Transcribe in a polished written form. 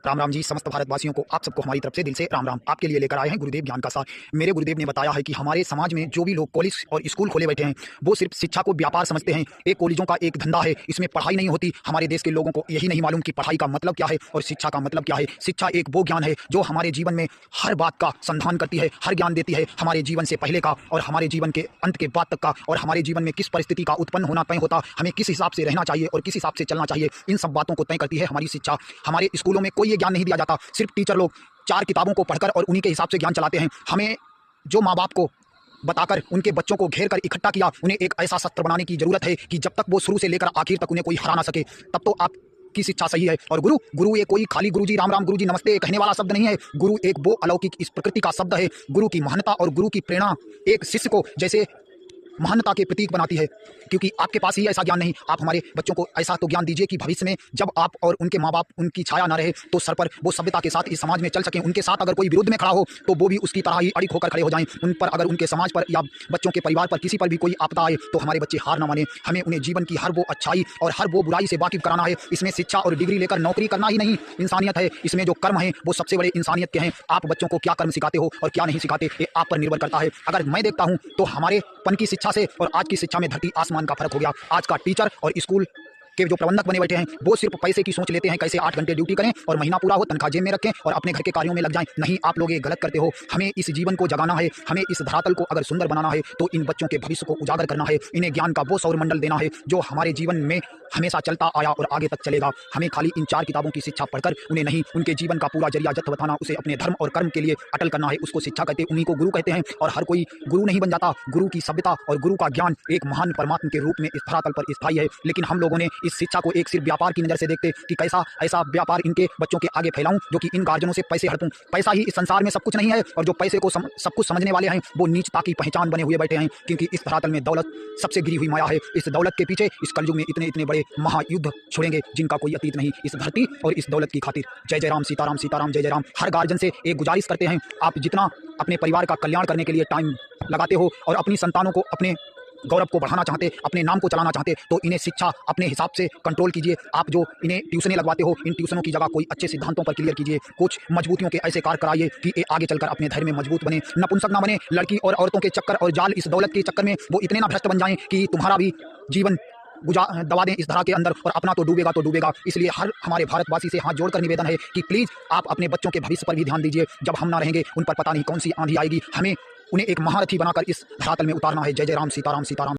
राम राम जी। समस्त भारतवासियों को आप सबको हमारी तरफ से दिल से राम राम। आपके लिए लेकर आए हैं गुरुदेव ज्ञान का सार। मेरे गुरुदेव ने बताया है कि हमारे समाज में जो भी लोग कॉलेज और स्कूल खोले बैठे हैं वो सिर्फ शिक्षा को व्यापार समझते हैं। एक कॉलेजों का एक धंधा है, इसमें पढ़ाई नहीं होती। हमारे देश के लोगों को यही नहीं मालूम कि पढ़ाई का मतलब क्या है और शिक्षा का मतलब क्या है। शिक्षा एक वो ज्ञान है जो हमारे जीवन में हर बात का संधान करती है, हर ज्ञान देती है, हमारे जीवन से पहले का और हमारे जीवन के अंत के बाद तक का, और हमारे जीवन में किस परिस्थिति का उत्पन्न होना तय होता, हमें किस हिसाब से रहना चाहिए और किस हिसाब से चलना चाहिए, इन सब बातों को तय करती है हमारी शिक्षा। हमारे स्कूलों में कोई ये ज्ञान नहीं दिया जाता। सिर्फ टीचर लोग 4 किताबों को पढ़कर और उन्हीं के हिसाब से ज्ञान चलाते हैं। हमें जो माँ बाप को बताकर उनके बच्चों को घेर कर इकट्ठा किया, उन्हें एक ऐसा शस्त्र बनाने की जरूरत है कि जब तक वो शुरू से लेकर आखिर तक उन्हें कोई हरा ना सके, तब तो आप की शिक्षा सही है। और गुरु ये कोई खाली गुरुजी राम राम गुरुजी नमस्ते कहने वाला शब्द नहीं है। गुरु एक वो अलौकिक इस प्रकृति का शब्द है। गुरु की महानता और गुरु की प्रेरणा एक शिष्य को जैसे महानता के प्रतीक बनाती है, क्योंकि आपके पास ही ऐसा ज्ञान नहीं। आप हमारे बच्चों को ऐसा तो ज्ञान दीजिए कि भविष्य में जब आप और उनके माँ बाप उनकी छाया ना रहे तो सर पर वो सभ्यता के साथ इस समाज में चल सकें। उनके साथ अगर कोई विरुद्ध में खड़ा हो तो वो भी उसकी तरह ही अड़िग होकर खड़े हो जाएं। उन पर अगर उनके समाज पर या बच्चों के परिवार पर किसी पर भी कोई आपदा आए तो हमारे बच्चे हार ना माने। हमें उन्हें जीवन की हर वो अच्छाई और हर वो बुराई से वाकिफ कराना है। इसमें शिक्षा और डिग्री लेकर नौकरी करना ही नहीं इंसानियत है। इसमें जो कर्म है वो सबसे बड़े इंसानियत के हैं। आप बच्चों को क्या कर्म सिखाते हो और क्या नहीं सिखाते, ये आप पर निर्भर करता है। अगर मैं देखता हूँ तो हमारे पन की शिक्षा से और आज की शिक्षा में धरती आसमान का फर्क हो गया। आज का टीचर और स्कूल के जो प्रबंधक बने बैठे हैं वो सिर्फ पैसे की सोच लेते हैं, कैसे 8 घंटे ड्यूटी करें और महीना पूरा हो, तनख्वाह जेब में रखें और अपने घर के कार्यों में लग जाएं। नहीं, आप लोग ये गलत करते हो। हमें इस जीवन को जगाना है, हमें इस धरातल को अगर सुंदर बनाना है तो इन बच्चों के भविष्य को उजागर करना है। इन्हें ज्ञान का वो सौरमंडल देना है जो हमारे जीवन में हमेशा चलता आया और आगे तक चलेगा। हमें खाली इन 4 किताबों की शिक्षा पढ़कर उन्हें नहीं, उनके जीवन का पूरा जरिया जत्थ बताना, उसे अपने धर्म और कर्म के लिए अटल करना है। उसको शिक्षा कहते हैं, उन्हीं को गुरु कहते हैं। और हर कोई गुरु नहीं बन जाता। गुरु की सभ्यता और गुरु का ज्ञान एक महान परमात्मा के रूप में इस धरातल पर स्थायी है। लेकिन हम लोगों ने इस शिक्षा को एक सिर्फ व्यापार की नज़र से देखते कि कैसा ऐसा व्यापार इनके बच्चों के आगे फैलाऊं जो कि इन गार्जियनों से पैसे हड़पूं। पैसा ही इस संसार में सब कुछ नहीं है, और जो पैसे को सब कुछ समझने वाले हैं वो नीचता की पहचान बने हुए बैठे हैं। क्योंकि इस धरातल में दौलत सबसे गिरी हुई माया है। इस दौलत के पीछे इस कलयुग में इतने इतने बड़े महायुद्ध छोड़ेंगे जिनका कोई अतीत नहीं इस धरती और इस दौलत की खातिर। जय जय राम, सीताराम सीताराम, जय जय राम। हर गार्जियन से एक गुजारिश करते हैं, आप जितना अपने परिवार का कल्याण करने के लिए टाइम लगाते हो और अपनी संतानों को अपने गौरव को बढ़ाना चाहते, अपने नाम को चलाना चाहते, तो इन्हें शिक्षा अपने हिसाब से कंट्रोल कीजिए। आप जो इन्हें ट्यूशनें लगवाते हो, इन ट्यूशनों की जगह कोई अच्छे सिद्धांतों पर क्लियर कीजिए। कुछ मजबूतियों के ऐसे कार्य कराइए कि ये आगे चलकर अपने धैर्य में मजबूत बने, नपुंसक ना बने। लड़की और औरतों के चक्कर और जाल, इस दौलत के चक्कर में वो इतने ना भ्रष्ट बन जाएं कि तुम्हारा भी जीवन दबा दें इस धरा के अंदर, और अपना तो डूबेगा तो डूबेगा। इसलिए हर हमारे भारतवासी से हाथ जोड़कर निवेदन है कि प्लीज़ आप अपने बच्चों के भविष्य पर भी ध्यान दीजिए। जब हम ना रहेंगे उन पर पता नहीं कौन सी आंधी आएगी। हमें उन्हें एक महारथी बनाकर इस धरातल में उतारना है। जय जय राम, सीताराम सीताराम।